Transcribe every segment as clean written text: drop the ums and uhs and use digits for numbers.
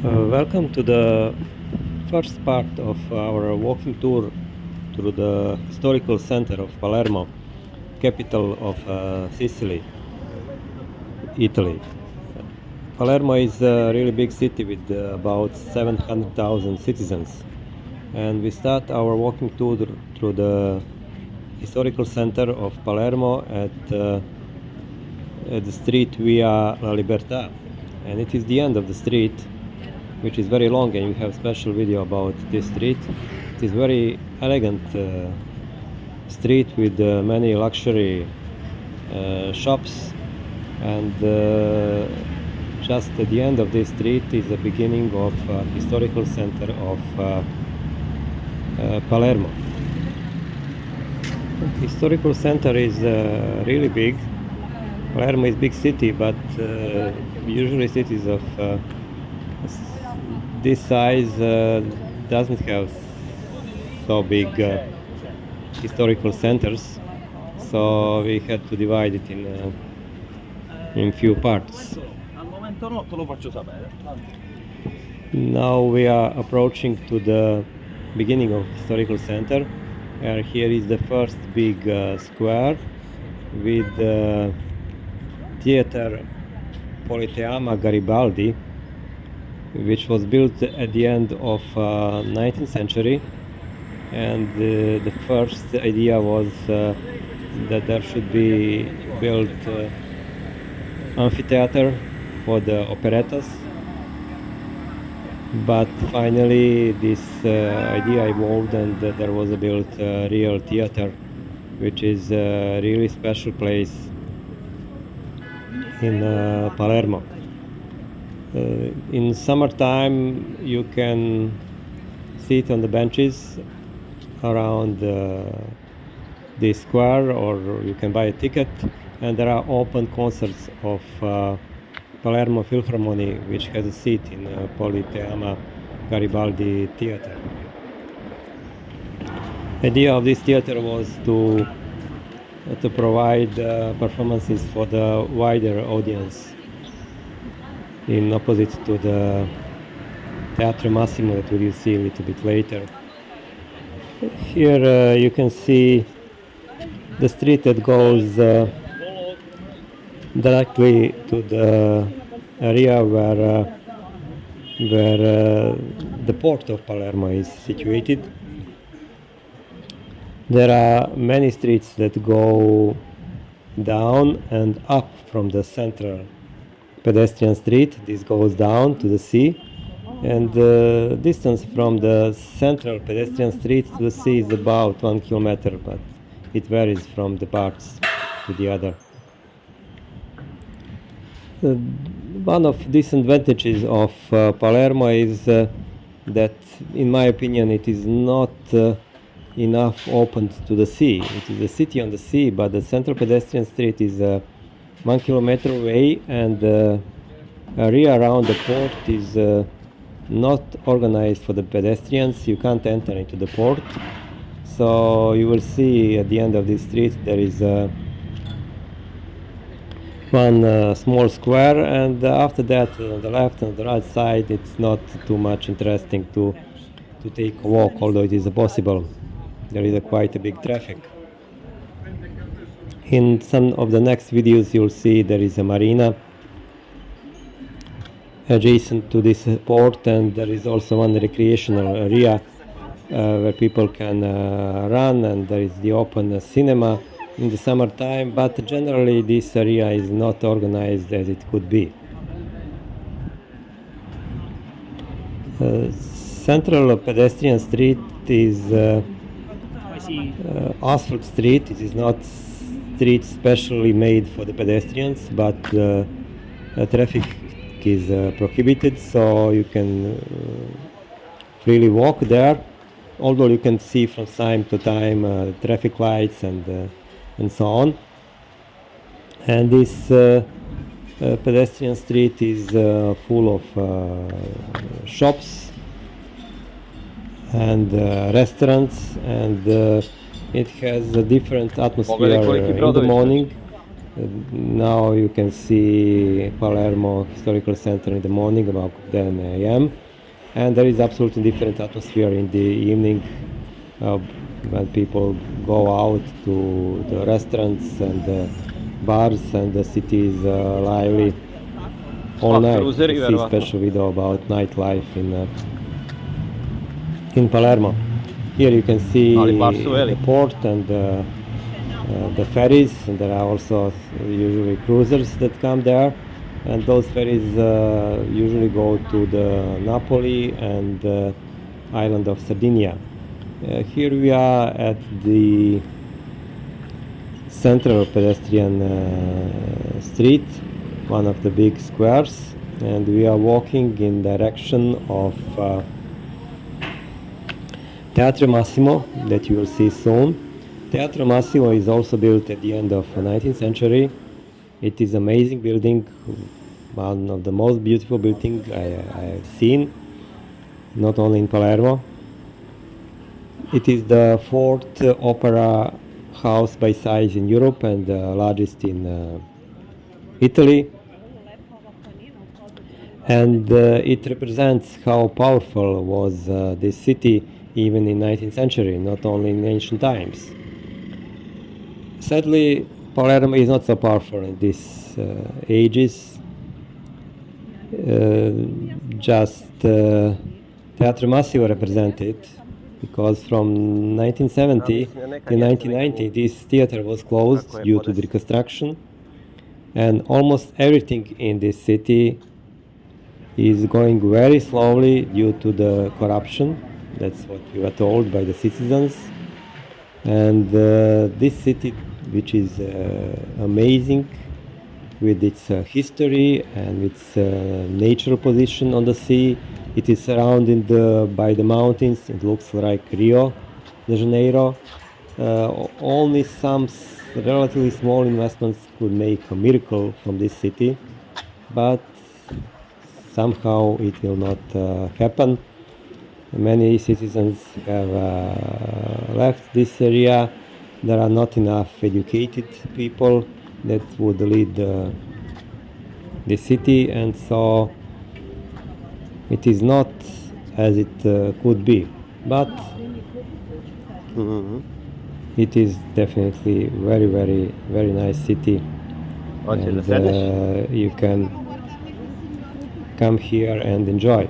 Welcome to the first part of our walking tour through the historical center of Palermo, capital of Sicily, Italy. Palermo is a really big city with about 700,000 citizens, and we start our walking tour through the historical center of Palermo at the street Via La Libertà, and it is the end of the street, which is very long, and we have special video about this street. It is very elegant street with many luxury shops, and just at the end of this street is the beginning of historical center of Palermo. Historical center is really big. Palermo is big city, but usually cities of this size doesn't have so big historical centers, so we had to divide it in few parts. Now we are approaching to the beginning of historical center, and here is the first big square with theater Politeama Garibaldi, which was built at the end of 19th century, and the first idea was that there should be built amphitheater for the operettas, but finally this idea evolved, and there was a built real theater, which is a really special place in Palermo. In summertime you can sit on the benches around the square, or you can buy a ticket, and there are open concerts of Palermo Philharmonic, which has a seat in Politeama Garibaldi Theater. The idea of this theater was to provide performances for the wider audience, in opposite to the Teatro Massimo that we will see a little bit later. Here you can see the street that goes directly to the area where the port of Palermo is situated. There are many streets that go down and up from the central pedestrian street. This goes down to the sea, and the distance from the central pedestrian street to the sea is about 1 kilometer, but it varies from the parts to the other. One of disadvantages of Palermo is that, in my opinion, it is not enough open to the sea. It is a city on the sea, but the central pedestrian street is 1 kilometer away, and area around the port is not organized for the pedestrians. You can't enter into the port, so you will see at the end of this street there is one small square, and after that on the left and the right side it's not too much interesting to take a walk, although it is possible. There is quite a big traffic. In some of the next videos you'll see there is a marina adjacent to this port, and there is also one recreational area where people can run, and there is the open cinema in the summertime, but generally this area is not organized as it could be. Central pedestrian street is asphalt street. It is not street specially made for the pedestrians, but traffic is prohibited, so you can freely walk there, although you can see from time to time traffic lights and so on. And this pedestrian street is full of shops and restaurants, and it has a different atmosphere in the morning. Now you can see Palermo Historical Center in the morning about 10 a.m. and there is absolutely different atmosphere in the evening when people go out to the restaurants and the bars and the city is lively all night. You see special video about nightlife in Palermo. Here you can see the port and the ferries, and there are also usually cruisers that come there, and those ferries usually go to the Napoli and island of Sardinia. Here we are at the central pedestrian street, one of the big squares, and we are walking in direction of Teatro Massimo that you will see soon. Teatro Massimo is also built at the end of the 19th century. It is an amazing building, one of the most beautiful buildings I have seen, not only in Palermo. It is the fourth opera house by size in Europe and the largest in Italy. And it represents how powerful was this city even in 19th century, not only in ancient times. Sadly, Palermo is not so powerful in these ages. Just Teatro Massimo represented, because from 1970 to 1990 this theater was closed due to the reconstruction, and almost everything in this city is going very slowly due to the corruption. That's what we were told by the citizens. And this city, which is amazing with its history and its natural position on the sea, it is surrounded by the mountains. It looks like Rio de Janeiro. Only some relatively small investments could make a miracle from this city, but somehow it will not happen. Many citizens have left this area. There are not enough educated people that would lead the city, and so it is not as it could be. But it is definitely very, very, very nice city, and you can come here and enjoy.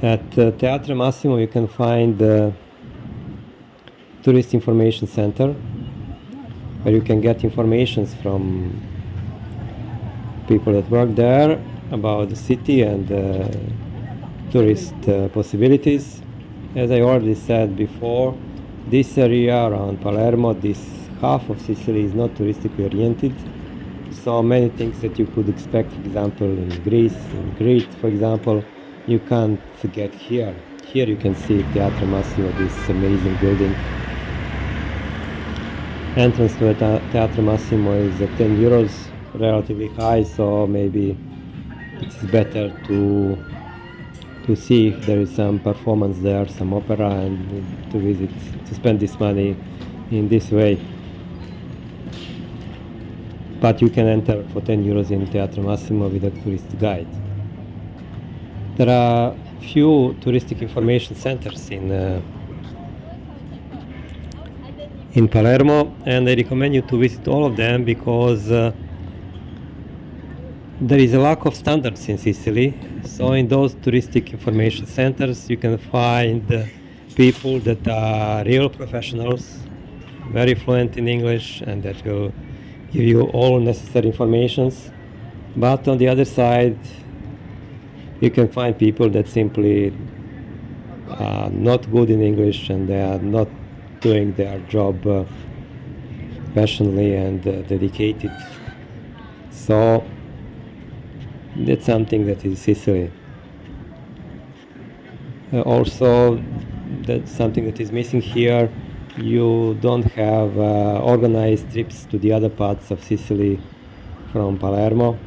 At Teatro Massimo you can find the Tourist Information Center, where you can get informations from people that work there about the city and tourist possibilities. As I already said before, this area around Palermo, this half of Sicily, is not touristically oriented. So many things that you could expect, for example, in Greece, in Crete, for example, you can't get here. Here you can see Teatro Massimo, this amazing building. Entrance to Teatro Massimo is 10 euros, relatively high, so maybe it's better to see if there is some performance there, some opera, and to visit, to spend this money in this way. But you can enter for 10 euros in Teatro Massimo with a tourist guide. There are few touristic information centers in Palermo, and I recommend you to visit all of them because there is a lack of standards in Sicily. So in those touristic information centers you can find people that are real professionals, very fluent in English, and that will give you all necessary informations. But on the other side, you can find people that simply are not good in English and they are not doing their job passionately and dedicated. So that's something that is Sicily. Also, that's something that is missing here. You don't have organized trips to the other parts of Sicily from Palermo.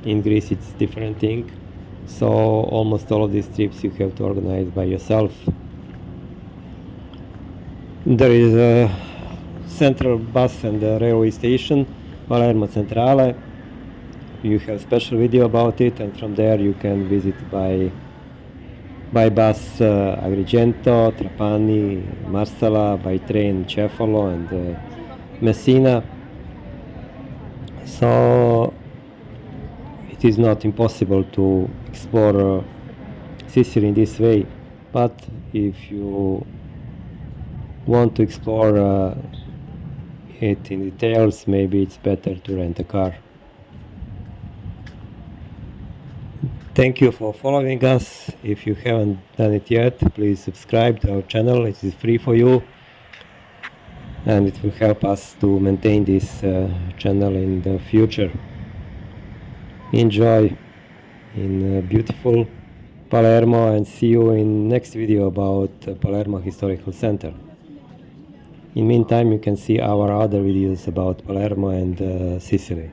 In Greece it's different thing. So almost all of these trips you have to organize by yourself. There is central bus and railway station, Palermo Centrale. You have special video about it, and from there you can visit by bus Agrigento, Trapani, Marsala, by train Cefalo and Messina. So it is not impossible to explore Sicily in this way, but if you want to explore it in details, maybe it's better to rent a car. Thank you for following us. If you haven't done it yet, please subscribe to our channel. It is free for you, and it will help us to maintain this channel in the future. Enjoy in beautiful Palermo, and see you in next video about Palermo Historical Center. In meantime, you can see our other videos about Palermo and Sicily.